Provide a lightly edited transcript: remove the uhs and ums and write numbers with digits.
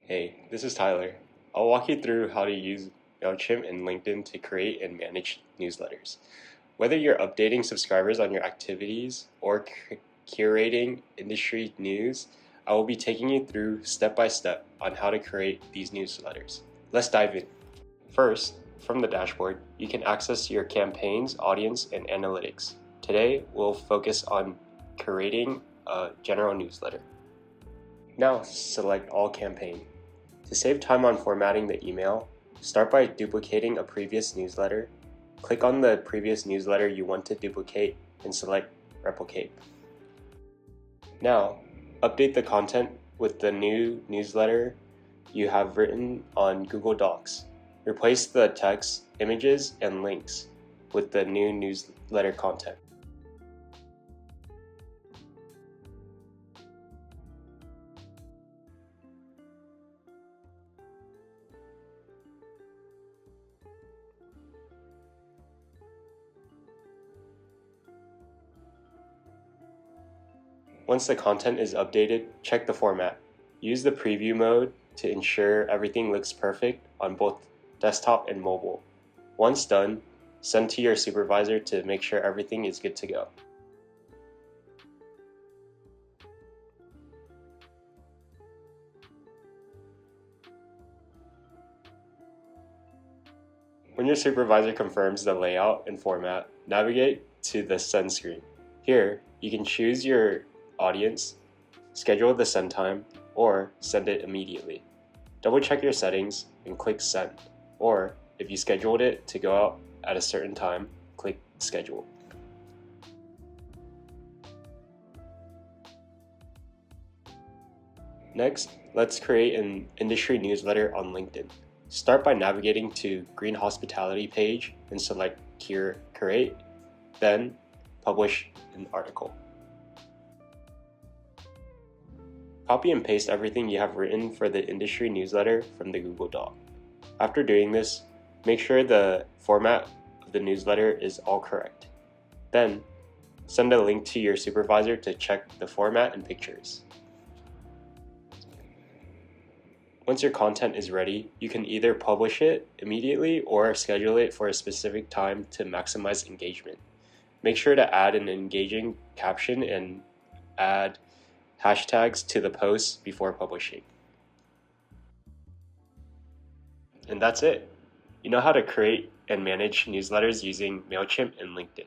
Hey, this is Tyler. I'll walk you through how to use MailChimp and LinkedIn to create and manage newsletters. Whether you're updating subscribers on your activities or curating industry news, I will be taking you through step by step on how to create these newsletters. Let's dive in. First, from the dashboard, you can access your campaigns, audience, and analytics. Today, we'll focus on creating a general newsletter. Now, select All Campaign. To save time on formatting the email, start by duplicating a previous newsletter. Click on the previous newsletter you want to duplicate and select Replicate. Now, update the content with the new newsletter you have written on Google Docs. Replace the text, images, and links with the new newsletter content. Once the content is updated, check the format. Use the preview mode to ensure everything looks perfect on both desktop and mobile. Once done, send to your supervisor to make sure everything is good to go. When your supervisor confirms the layout and format, navigate to the send screen. Here, you can choose your audience, schedule the send time, or send it immediately. Double check your settings and click send, or if you scheduled it to go out at a certain time, click schedule. Next, let's create an industry newsletter on LinkedIn. Start by navigating to Green Hospitality page and select Create, then Publish an article. Copy and paste everything you have written for the industry newsletter from the Google Doc. After doing this, make sure the format of the newsletter is all correct. Then, send a link to your supervisor to check the format and pictures. Once your content is ready, you can either publish it immediately or schedule it for a specific time to maximize engagement. Make sure to add an engaging caption and add hashtags to the post before publishing. And that's it. You know how to create and manage newsletters using MailChimp and LinkedIn.